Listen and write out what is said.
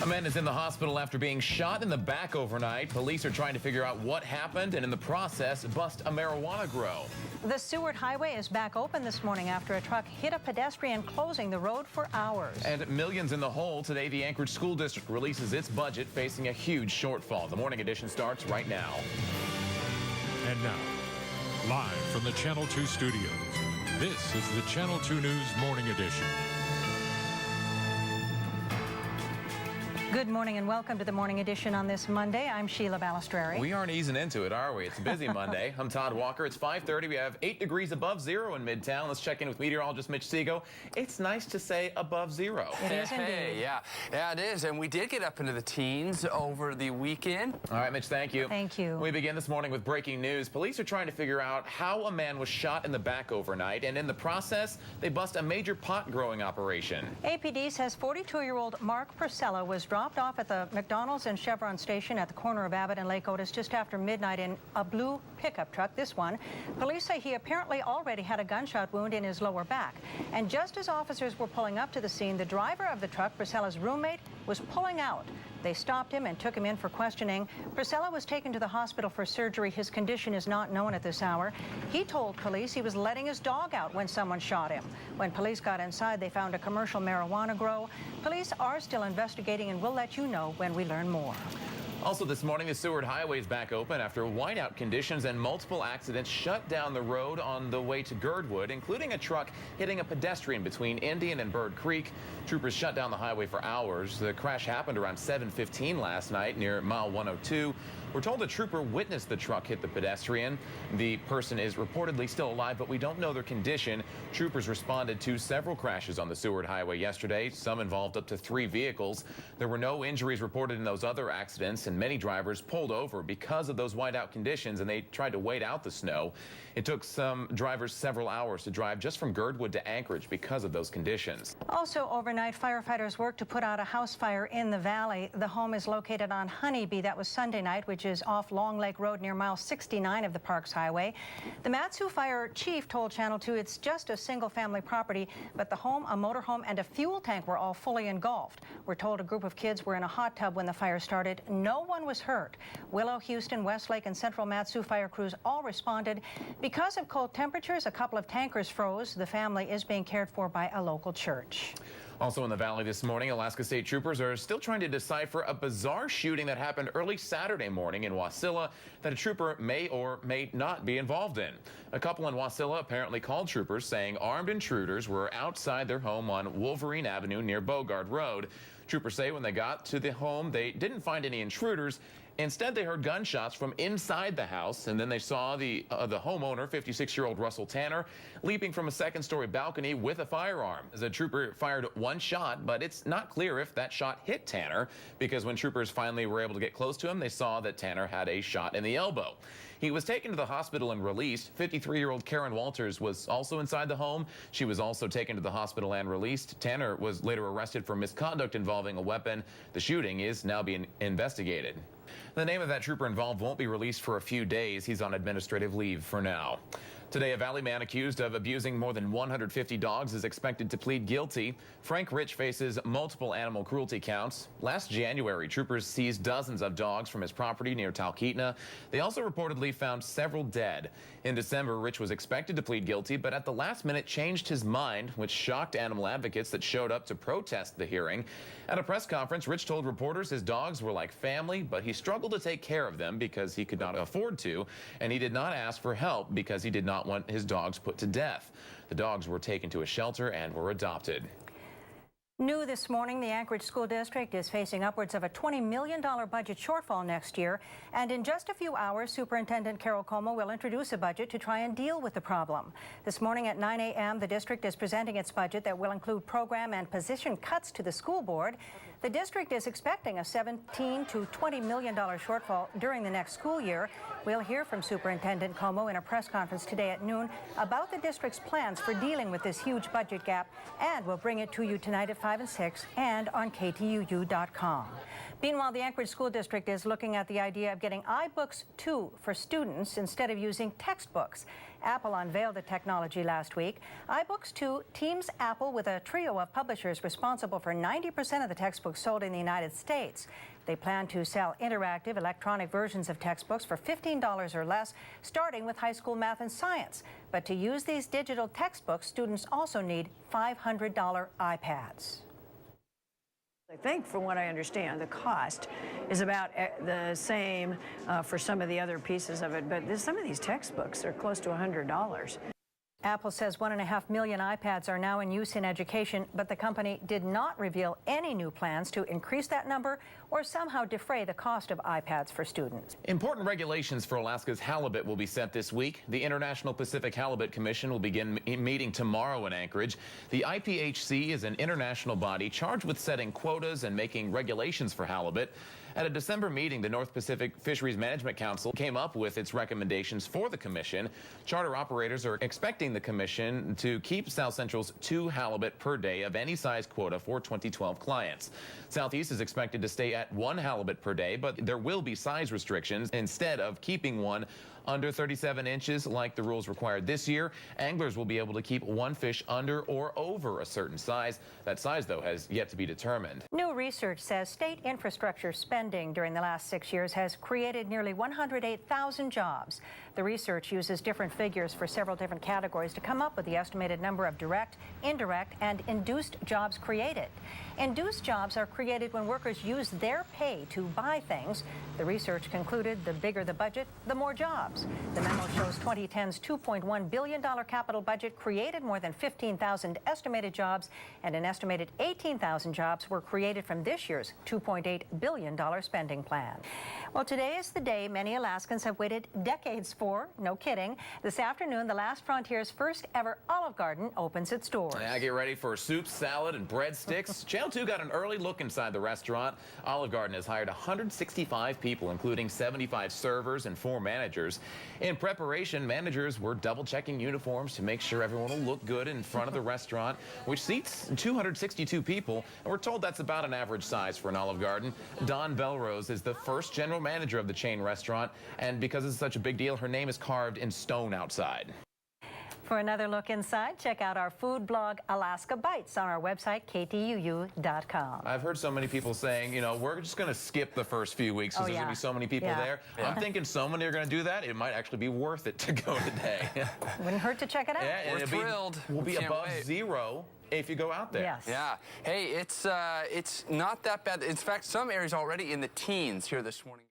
A man is in the hospital after being shot in the back overnight. Police are trying to figure out what happened and in the process bust a marijuana grow. The Seward Highway is back open this morning after a truck hit a pedestrian, closing the road for hours. And millions in the hole. Today, the Anchorage School District releases its budget, facing a huge shortfall. The morning edition starts right now. And now, live from the Channel 2 studios, this is the Channel 2 News Morning Edition. Good morning and welcome to the Morning Edition on this Monday. I'm Sheila Balistreri. We aren't easing into it, are we? It's a busy Monday. I'm Todd Walker. It's 5:30. We have 8 degrees above zero in Midtown. Let's check in with meteorologist Mitch Seago. It's nice to say above zero. It is indeed. Yeah, it is. And we did get up into the teens over the weekend. All right, Mitch, thank you. Thank you. We begin this morning with breaking news. Police are trying to figure out how a man was shot in the back overnight, and in the process, they bust a major pot growing operation. APD says 42-year-old Mark Purcella was dropped off at the McDonald's and Chevron station at the corner of Abbott and Lake Otis just after midnight in a blue pickup truck, this one. Police say he apparently already had a gunshot wound in his lower back. And just as officers were pulling up to the scene, the driver of the truck, Purcella's roommate, was pulling out. They stopped him and took him in for questioning. Purcella was taken to the hospital for surgery. His condition is not known at this hour. He told police he was letting his dog out when someone shot him. When police got inside, they found a commercial marijuana grow. Police are still investigating, and we'll let you know when we learn more. Also this morning, the Seward Highway is back open after whiteout conditions and multiple accidents shut down the road on the way to Girdwood, including a truck hitting a pedestrian between Indian and Bird Creek. Troopers shut down the highway for hours. The crash happened around 7:15 last night near mile 102. We're told a trooper witnessed the truck hit the pedestrian. The person is reportedly still alive, but we don't know their condition. Troopers responded to several crashes on the Seward Highway yesterday. Some involved up to 3 vehicles. There were no injuries reported in those other accidents, and many drivers pulled over because of those whiteout conditions, and they tried to wait out the snow. It took some drivers several hours to drive just from Girdwood to Anchorage because of those conditions. Also overnight, firefighters worked to put out a house fire in the valley. The home is located on Honeybee. That was Sunday night, which is off Long Lake Road near mile 69 of the Parks Highway. The Mat-Su Fire Chief told Channel 2 it's just a single-family property, but the home, a motorhome, and a fuel tank were all fully engulfed. We're told a group of kids were in a hot tub when the fire started. No one was hurt. Willow, Houston, Westlake, and Central Mat-Su fire crews all responded. Because of cold temperatures, a couple of tankers froze. The family is being cared for by a local church. Also in the valley this morning, Alaska State Troopers are still trying to decipher a bizarre shooting that happened early Saturday morning in Wasilla that a trooper may or may not be involved in. A couple in Wasilla apparently called troopers saying armed intruders were outside their home on Wolverine Avenue near Bogard Road. Troopers say when they got to the home, they didn't find any intruders. Instead, they heard gunshots from inside the house, and then they saw the homeowner, 56-year-old Russell Tanner, leaping from a second-story balcony with a firearm. The trooper fired one shot, but it's not clear if that shot hit Tanner, because when troopers finally were able to get close to him, they saw that Tanner had a shot in the elbow. He was taken to the hospital and released. 53-year-old Karen Walters was also inside the home. She was also taken to the hospital and released. Tanner was later arrested for misconduct involving a weapon. The shooting is now being investigated. The name of that trooper involved won't be released for a few days. He's on administrative leave for now. Today, a Valley man accused of abusing more than 150 dogs is expected to plead guilty. Frank Rich faces multiple animal cruelty counts. Last January, troopers seized dozens of dogs from his property near Talkeetna. They also reportedly found several dead. In December, Rich was expected to plead guilty, but at the last minute changed his mind, which shocked animal advocates that showed up to protest the hearing. At a press conference, Rich told reporters his dogs were like family, but he struggled to take care of them because he could not afford to, and he did not ask for help because he did not want his dogs put to death. The dogs were taken to a shelter and were adopted. New this morning, the Anchorage School District is facing upwards of a $20 million budget shortfall next year. And in just a few hours, Superintendent Carol Como will introduce a budget to try and deal with the problem. This morning at 9 a.m., the district is presenting its budget that will include program and position cuts to the school board. The district is expecting a $17 to $20 million shortfall during the next school year. We'll hear from Superintendent Como in a press conference today at noon about the district's plans for dealing with this huge budget gap, and we'll bring it to you tonight at 5 and 6 and on KTUU.com. Meanwhile, the Anchorage School District is looking at the idea of getting iBooks 2 for students instead of using textbooks. Apple unveiled the technology last week. iBooks 2 teams Apple with a trio of publishers responsible for 90% of the textbooks sold in the United States. They plan to sell interactive electronic versions of textbooks for $15 or less, starting with high school math and science. But to use these digital textbooks, students also need $500 iPads. I think, from what I understand, the cost is about the same for some of the other pieces of it, but some of these textbooks are close to $100. Apple says 1.5 million iPads are now in use in education, but the company did not reveal any new plans to increase that number or somehow defray the cost of iPads for students. Important regulations for Alaska's halibut will be set this week. The International Pacific Halibut Commission will begin meeting tomorrow in Anchorage. The IPHC is an international body charged with setting quotas and making regulations for halibut. At a December meeting, the North Pacific Fisheries Management Council came up with its recommendations for the commission. Charter operators are expecting the commission to keep South Central's 2 halibut per day of any size quota for 2012 clients. Southeast is expected to stay at 1 halibut per day, but there will be size restrictions. Instead of keeping one under 37 inches like the rules required this year, anglers will be able to keep 1 fish under or over a certain size. That size, though, has yet to be determined. New research says state infrastructure spending during the last 6 years has created nearly 108,000 jobs. The research uses different figures for several different categories to come up with the estimated number of direct, indirect, and induced jobs created. Induced jobs are created when workers use their pay to buy things. The research concluded the bigger the budget, the more jobs. The memo shows 2010's $2.1 billion capital budget created more than 15,000 estimated jobs, and an estimated 18,000 jobs were created from this year's $2.8 billion spending plan. Well, today is the day many Alaskans have waited decades for. No kidding. This afternoon, the Last Frontier's first ever Olive Garden opens its doors. Now get ready for soup, salad, and breadsticks. Channel 2 got an early look inside the restaurant. Olive Garden has hired 165 people, including 75 servers and 4 managers. In preparation, managers were double-checking uniforms to make sure everyone will look good in front of the restaurant, which seats 262 people, and we're told that's about an average size for an Olive Garden. Dawn Belrose is the first general manager of the chain restaurant, and because it's such a big deal, her name is carved in stone outside. For another look inside, check out our food blog, Alaska Bites, on our website, KTUU.com. I've heard so many people saying, you know, we're just going to skip the first few weeks because there's going to be so many people there. Yeah. I'm thinking so many are going to do that. It might actually be worth it to go today. Wouldn't hurt to check it out. Yeah, We're thrilled. We'll be Can't above wait. 0 if you go out there. Yes. Yeah. Hey, it's not that bad. In fact, some areas already in the teens here this morning.